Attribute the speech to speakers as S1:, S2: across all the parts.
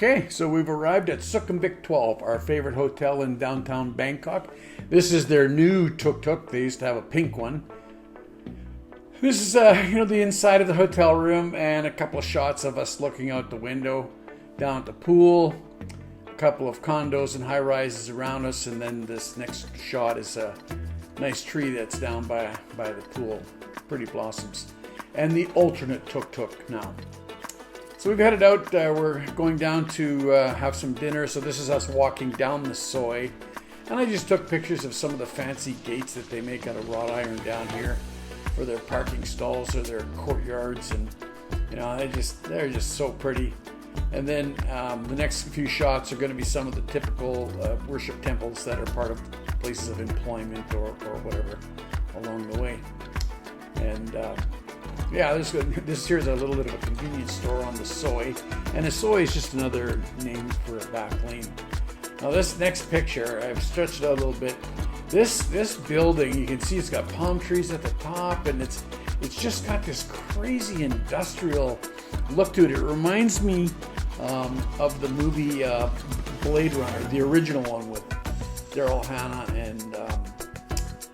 S1: Okay, so we've arrived at Sukhumvit 12, our favorite hotel in downtown Bangkok. This is their new tuk-tuk. They used to have a pink one. This is, the inside of the hotel room and a couple of shots of us looking out the window down at the pool. A couple of condos and high-rises around us, and then this next shot is a nice tree that's down by the pool. Pretty blossoms. And the alternate tuk-tuk now. So we've headed out, we're going down to have some dinner. So this is us walking down the soi. And I just took pictures of some of the fancy gates that they make out of wrought iron down here for their parking stalls or their courtyards. And, they're just so pretty. And then the next few shots are going to be some of the typical worship temples that are part of places of employment or whatever along the way. And here's a little bit of a convenience store on the soi, and the soi is just another name for a back lane. Now this next picture, I've stretched it out a little bit. This building, you can see it's got palm trees at the top, and it's just got this crazy industrial look to it. It reminds me of the movie Blade Runner, the original one with Daryl Hannah and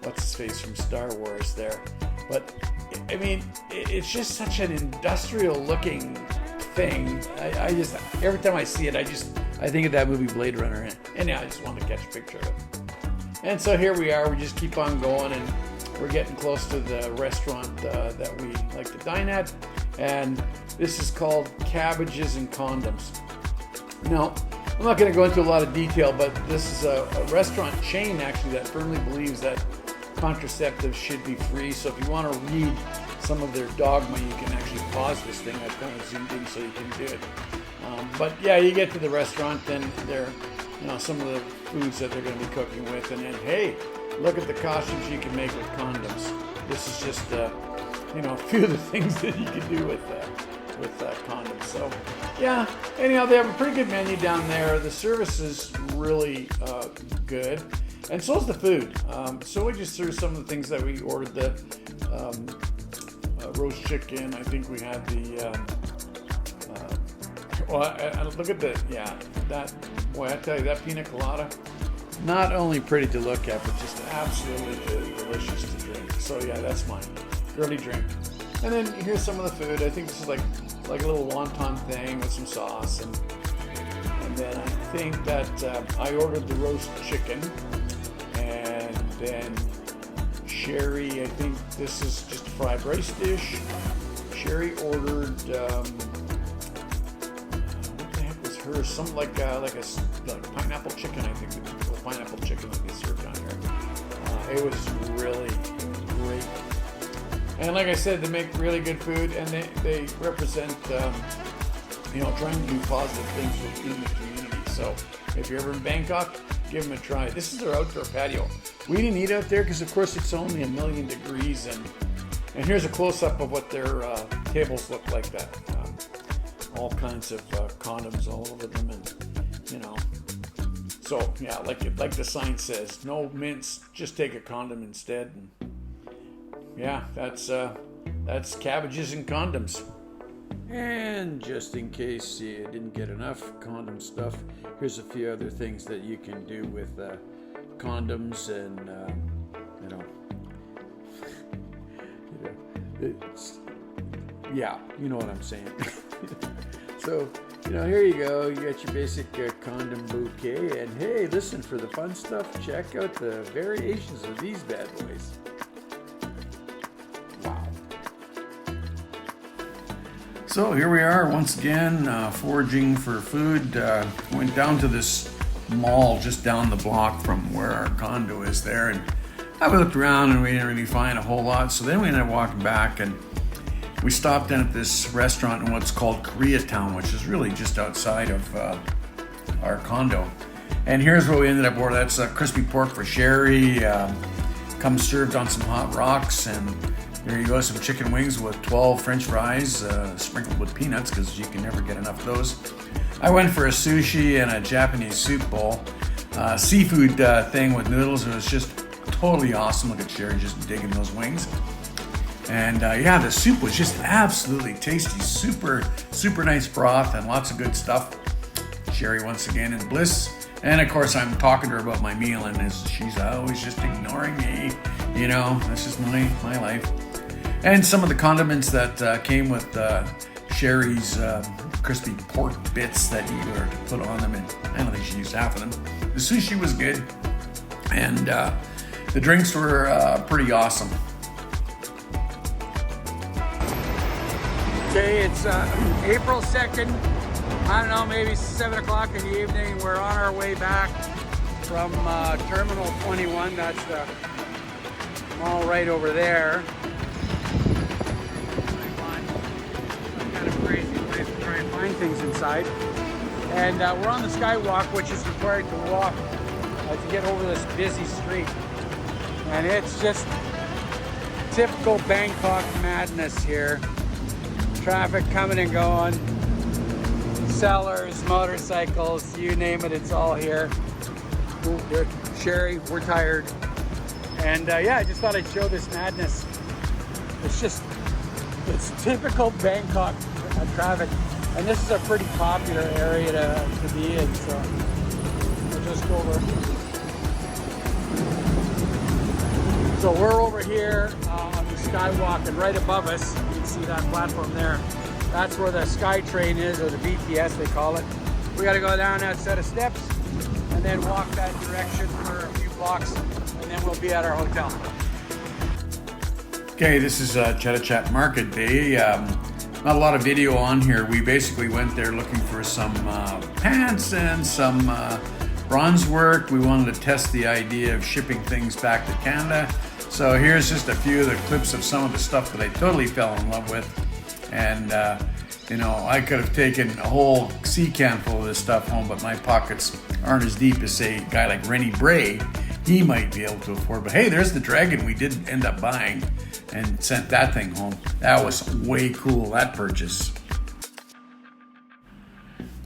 S1: what's his face from Star Wars there. But I mean, it's just such an industrial-looking thing. I just every time I see it, I think of that movie Blade Runner, and I just wanted to catch a picture of it. And so here we are. We just keep on going, and we're getting close to the restaurant that we like to dine at. And this is called Cabbages and Condoms. Now, I'm not going to go into a lot of detail, but this is a restaurant chain actually that firmly believes that contraceptives should be free. So if you want to read some of their dogma, you can actually pause this thing. I've kind of zoomed in so you can do it. But yeah, you get to the restaurant, then there, some of the foods that they're going to be cooking with, and then hey, look at the costumes you can make with condoms. This is just a few of the things that you can do with condoms. So yeah, anyhow, they have a pretty good menu down there. The service is really good. And so is the food. So we just threw some of the things that we ordered. The roast chicken. I think we had the. Look at I tell you, that pina colada. Not only pretty to look at, but just absolutely delicious to drink. So yeah, that's mine. Girly drink. And then here's some of the food. I think this is like a little wonton thing with some sauce, and then I think that I ordered the roast chicken. And then Sherry, I think this is just a fried rice dish. Sherry ordered, what the heck was hers? Something like pineapple chicken, I think. Pineapple chicken that they served down here. It was really great. And like I said, they make really good food, and they represent, trying to do positive things within the community. So if you're ever in Bangkok, give them a try. This is their outdoor patio. We didn't eat out there because, of course, it's only 1,000,000 degrees. And here's a close-up of what their tables look like. That all kinds of condoms all over them, and So yeah, like the sign says, no mints, just take a condom instead. And yeah, that's cabbages and condoms. And just in case you didn't get enough condom stuff, here's a few other things that you can do with condoms, and you know what I'm saying. So, here you go. You got your basic condom bouquet, and hey, listen, for the fun stuff, check out the variations of these bad boys. So here we are once again, foraging for food. Went down to this mall just down the block from where our condo is there. And I looked around and we didn't really find a whole lot. So then we ended up walking back and we stopped in at this restaurant in what's called Koreatown, which is really just outside of our condo. And here's what we ended up ordering. That's crispy pork for Sherry, comes served on some hot rocks, and there you go, some chicken wings with 12 French fries, sprinkled with peanuts, because you can never get enough of those. I went for a sushi and a Japanese soup bowl, seafood thing with noodles. It was just totally awesome. Look at Sherry just digging those wings. And yeah, the soup was just absolutely tasty. Super, super nice broth and lots of good stuff. Sherry once again in bliss. And of course, I'm talking to her about my meal, and she's always just ignoring me. You know, that's just my life. And some of the condiments that came with Sherry's crispy pork bits that you were to put on them, and I don't think she used half of them. The sushi was good, and the drinks were pretty awesome. Okay, it's April 2nd. I don't know, maybe 7 o'clock in the evening. We're on our way back from Terminal 21. That's the mall right over there. Kind of crazy place to try and find things inside. And we're on the skywalk, which is required to walk to get over this busy street. And it's just typical Bangkok madness here. Traffic coming and going. Sellers, motorcycles, you name it, it's all here. Ooh, Sherry, we're tired. And yeah, I just thought I'd show this madness. It's typical Bangkok traffic. And this is a pretty popular area to be in, so I'll just go over. So we're over here on the skywalk, and right above us, you can see that platform there. That's where the Sky Train is, or the BTS they call it. We got to go down that set of steps and then walk that direction for a few blocks, and then we'll be at our hotel. Okay, this is Chat Market Day. Not a lot of video on here. We basically went there looking for some pants and some bronze work. We wanted to test the idea of shipping things back to Canada. So here's just a few of the clips of some of the stuff that I totally fell in love with. And, you know, I could have taken a whole sea can full of this stuff home, but my pockets aren't as deep as, say, a guy like Rennie Bray. He might be able to afford. But hey, there's the dragon we did end up buying and sent that thing home. That was way cool, that purchase.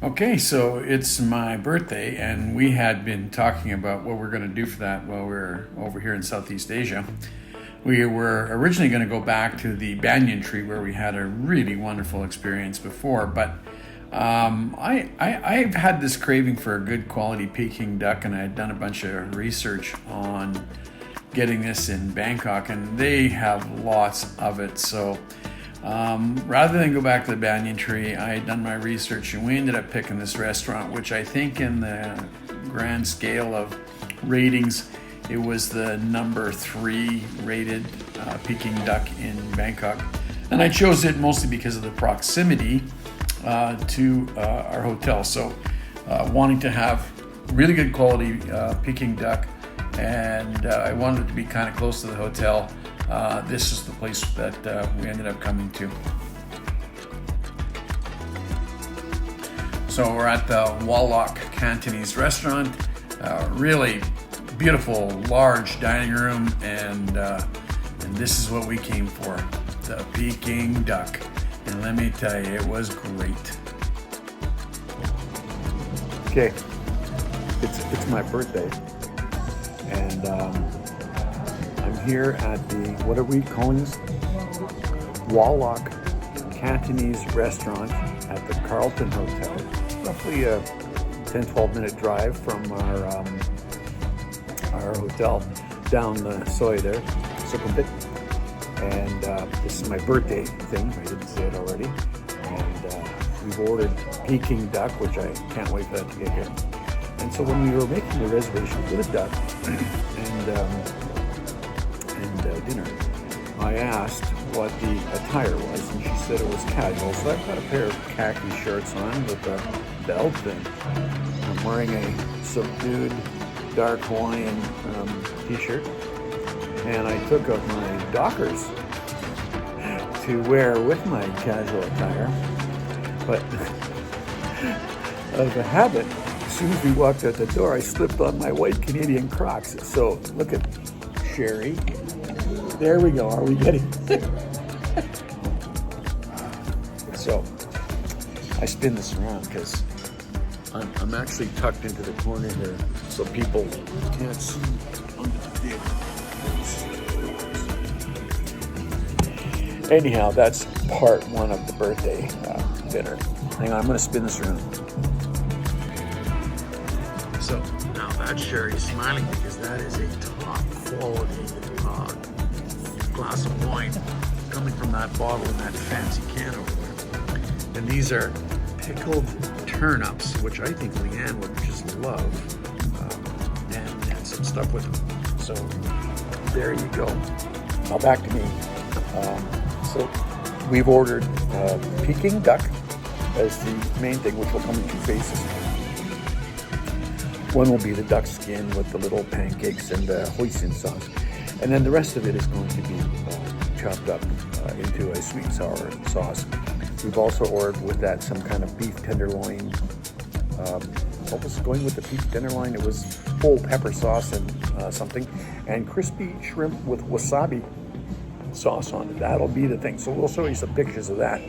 S1: Okay, so it's my birthday, and we had been talking about what we're going to do for that while we're over here in Southeast Asia. We were originally going to go back to the banyan tree where we had a really wonderful experience before, but I've had this craving for a good quality Peking duck, and I had done a bunch of research on getting this in Bangkok, and they have lots of it. So rather than go back to the banyan tree, I had done my research, and we ended up picking this restaurant, which I think in the grand scale of ratings, it was the number 3 rated Peking duck in Bangkok. And I chose it mostly because of the proximity to our hotel. So wanting to have really good quality Peking duck, and I wanted it to be kind of close to the hotel. This is the place that we ended up coming to. So we're at the Wallach Cantonese restaurant. Really beautiful, large dining room, and this is what we came for, the Peking duck. And let me tell you, it was great. Okay, it's my birthday, and I'm here at the, what are we calling this? Wallach Cantonese restaurant at the Carlton Hotel. Roughly a 10-12 minute drive from our hotel down the soy there, Sukhumvit. And this is my birthday thing, I didn't say it already. And we've ordered Peking duck, which I can't wait for that to get here. And so when we were making the reservation for the duck and dinner, I asked what the attire was, and she said it was casual. So I've got a pair of khaki shirts on with a belt and wearing a subdued dark Hawaiian t-shirt, and I took off my Dockers to wear with my casual attire, but of a habit, as soon as we walked out the door, I slipped on my white Canadian Crocs. So look at Sherry. There we go. Are we getting? So I spin this around because I'm actually tucked into the corner here, so people can't see under the vehicle. Anyhow, that's part one of the birthday dinner. Hang on, I'm going to spin this around. So now that's Sherry smiling because that is a top quality glass of wine coming from that bottle in that fancy can over there. And these are pickled turnips, which I think Leanne would just love, and some stuff with them. So there you go. Now back to me. So we've ordered Peking duck as the main thing, which will come in two phases. One will be the duck skin with the little pancakes and the hoisin sauce. And then the rest of it is going to be chopped up into a sweet and sour sauce. We've also ordered with that some kind of beef tenderloin. What was going with the beef tenderloin? It was whole pepper sauce and something. And crispy shrimp with wasabi sauce on it. That'll be the thing. So we'll show you some pictures of that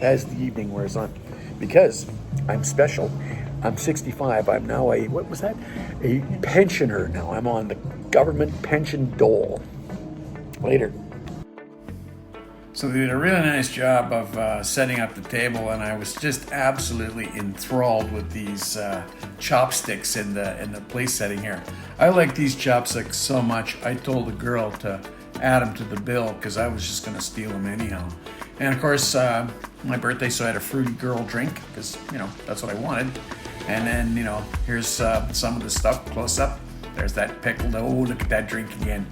S1: as the evening wears on. Because I'm special. I'm 65. I'm now a pensioner now. I'm on the government pension dole. Later. So they did a really nice job of setting up the table, and I was just absolutely enthralled with these chopsticks in the place setting here. I like these chopsticks so much, I told the girl to add them to the bill because I was just going to steal them anyhow. And of course, my birthday, so I had a fruity girl drink because, that's what I wanted. And then, here's some of the stuff close up. There's that pickled, oh, look at that drink again.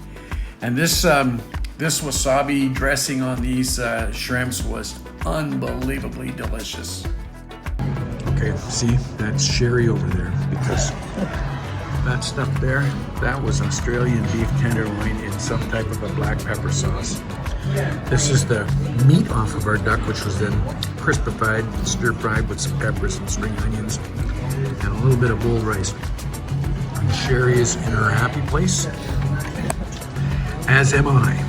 S1: And this wasabi dressing on these shrimps was unbelievably delicious. Okay, see, that's Sherry over there because that stuff there, that was Australian beef tenderloin in some type of a black pepper sauce. This is the meat off of our duck, which was then crispified, stir-fried with some peppers and spring onions, and a little bit of boiled rice. And Sherry is in her happy place, as am I.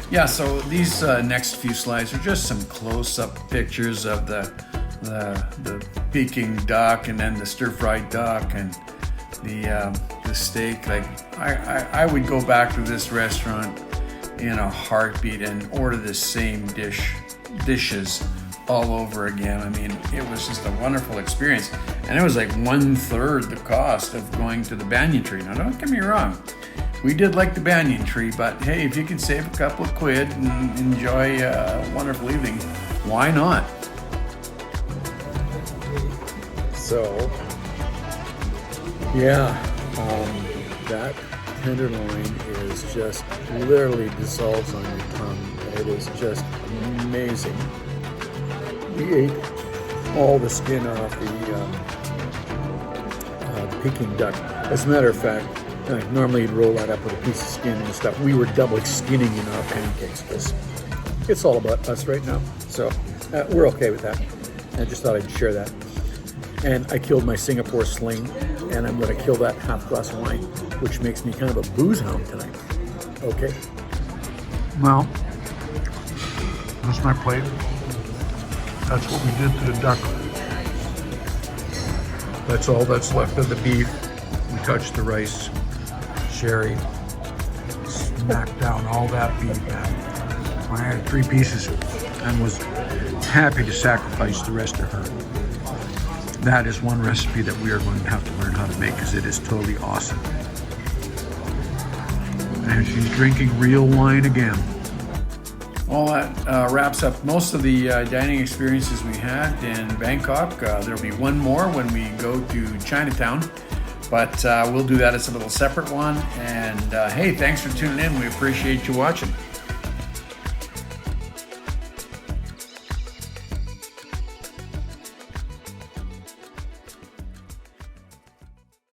S1: Yeah, so these next few slides are just some close-up pictures of the Peking duck, and then the stir-fried duck, and the steak. Like I would go back to this restaurant in a heartbeat and order the same dishes all over again. I mean, it was just a wonderful experience, and it was like 1/3 the cost of going to the banyan tree. Now, don't get me wrong, we did like the banyan tree, but hey, if you can save a couple of quid and enjoy a wonderful evening, why not? So, yeah, that tenderloin is just literally dissolves on your tongue. It is just amazing. We ate all the skin off the Peking duck. As a matter of fact, normally you'd roll that up with a piece of skin and stuff. We were double skinning in our pancakes because it's all about us right now. So we're okay with that. I just thought I'd share that. And I killed my Singapore sling, and I'm going to kill that half glass of wine, which makes me kind of a booze hound tonight. Okay. Well, that's my plate. That's what we did to the duck. That's all that's left of the beef. We touched the rice. Sherry smacked down all that beef. I had 3 pieces and was happy to sacrifice the rest of her. That is one recipe that we are going to have to learn how to make because it is totally awesome. And she's drinking real wine again. Well, that wraps up most of the dining experiences we had in Bangkok. There'll be one more when we go to Chinatown, but we'll do that as a little separate one. And hey, thanks for tuning in. We appreciate you watching.